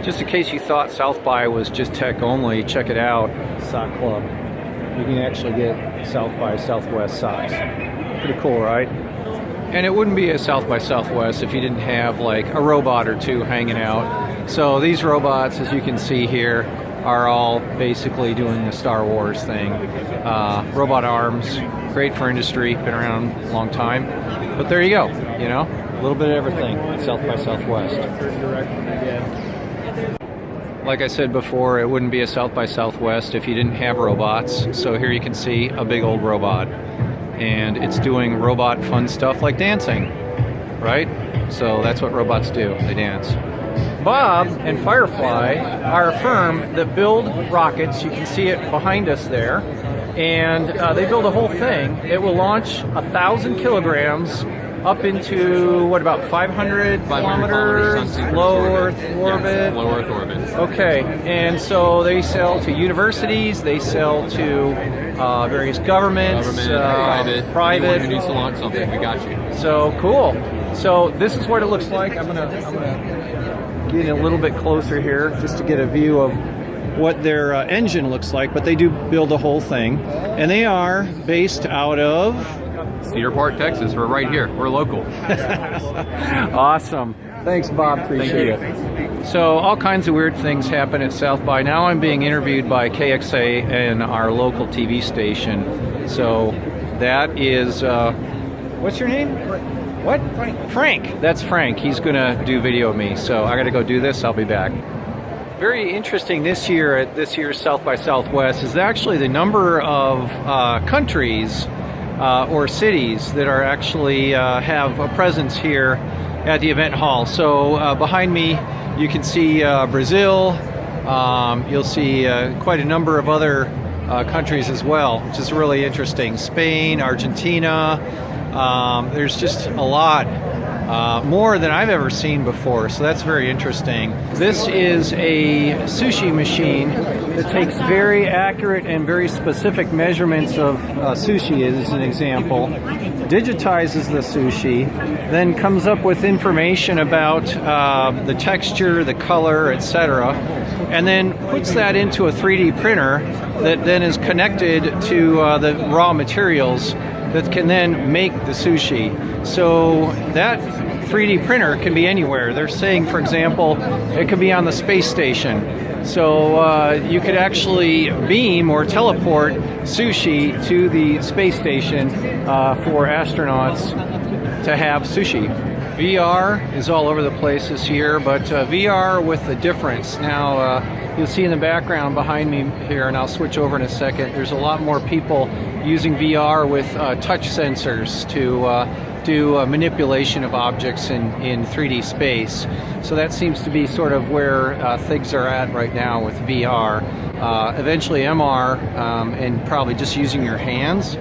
Just in case you thought South by was just tech only, check it out, Sock Club. You can actually get South by Southwest socks. Pretty cool, right? And it wouldn't be a South by Southwest if you didn't have like a robot or two hanging out. So these robots, as you can see here, are all basically doing the Star Wars thing. Robot arms, great for industry, been around a long time. But there you go, you know, a little bit of everything at South by Southwest. Like I said before, it wouldn't be a South by Southwest if you didn't have robots. So here you can see a big old robot. And it's doing robot fun stuff like dancing, right? So that's what robots do, they dance. Bob and Firefly are a firm that build rockets. You can see it behind us there. And they build a whole thing. It will launch 1,000 kilograms up into, what, about 500 kilometers? Low Earth orbit? Yeah, low Earth orbit. Okay, and so they sell to universities, they sell to various governments, private. Anyone who needs to launch something, we got you. So cool. So this is what it looks like. I'm gonna get a little bit closer here just to get a view of what their engine looks like, but they do build the whole thing. And they are based out of Cedar Park, Texas. We're right here. We're local. Awesome. Thanks, Bob. Appreciate it. So all kinds of weird things happen at South by. Now I'm being interviewed by KXA and our local TV station. So that is, what's your name? What? Frank. That's Frank. He's going to do video of me. So I got to go do this. I'll be back. Very interesting this year at this year's South by Southwest is actually the number of countries or cities that are actually have a presence here at the event hall. So behind me you can see Brazil, you'll see quite a number of other countries as well, which is really interesting. Spain, Argentina, there's just a lot. More than I've ever seen before, so that's very interesting. This is a sushi machine that takes very accurate and very specific measurements of sushi, as an example, digitizes the sushi, then comes up with information about the texture, the color, etc., and then puts that into a 3D printer that then is connected to the raw materials that can then make the sushi. So that 3D printer can be anywhere. They're saying, for example, it could be on the space station. So you could actually beam or teleport sushi to the space station for astronauts to have sushi. VR is all over the place this year, but VR with a difference. Now, you'll see in the background behind me here, and I'll switch over in a second, there's a lot more people using VR with touch sensors to do manipulation of objects in 3D space. So that seems to be sort of where things are at right now with VR. Eventually MR and probably just using your hands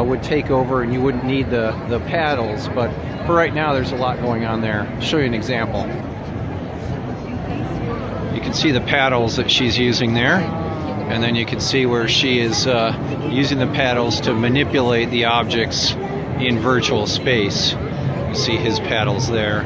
would take over and you wouldn't need the paddles, but for right now there's a lot going on there. I'll show you an example. You can see the paddles that she's using there, and then you can see where she is using the paddles to manipulate the objects in virtual space. You see his paddles there.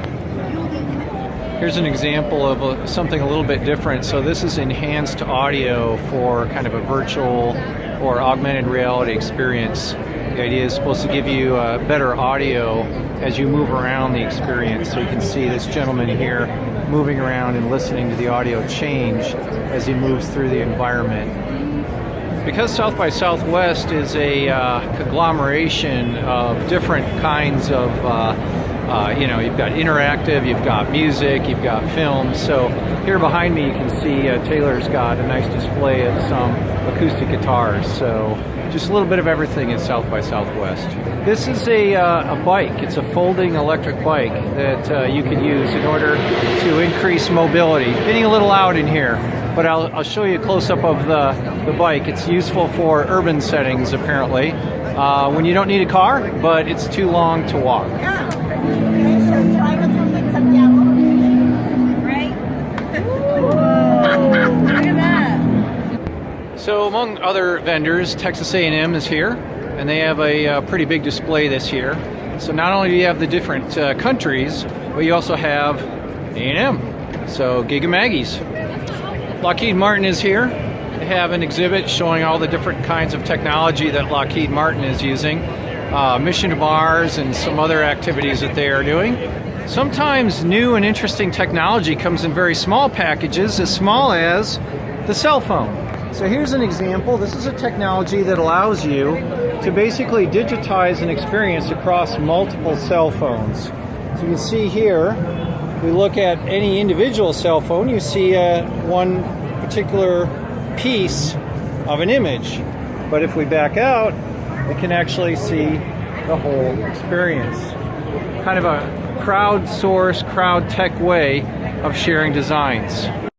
Here's an example of something a little bit different. So this is enhanced audio for kind of a virtual or augmented reality experience. The idea is supposed to give you better audio as you move around the experience. So you can see this gentleman here moving around and listening to the audio change as he moves through the environment. Because South by Southwest is a conglomeration of different kinds of, you've got interactive, you've got music, you've got film. So here behind me you can see Taylor's got a nice display of some acoustic guitars. So just a little bit of everything at South by Southwest. This is a bike. It's a folding electric bike that you can use in order to increase mobility. Getting a little loud in here, but I'll show you a close-up of the bike. It's useful for urban settings, apparently, when you don't need a car, but it's too long to walk. So among other vendors, Texas A&M is here, and they have a pretty big display this year. So not only do you have the different countries, but you also have A&M. So Gigamaggies. Lockheed Martin is here. They have an exhibit showing all the different kinds of technology that Lockheed Martin is using. Mission to Mars and some other activities that they are doing. Sometimes new and interesting technology comes in very small packages, as small as the cell phone. So here's an example. This is a technology that allows you to basically digitize an experience across multiple cell phones. So you can see here, if we look at any individual cell phone, you see one particular piece of an image. But if we back out, we can actually see the whole experience. Kind of a crowdsourced, crowd tech way of sharing designs.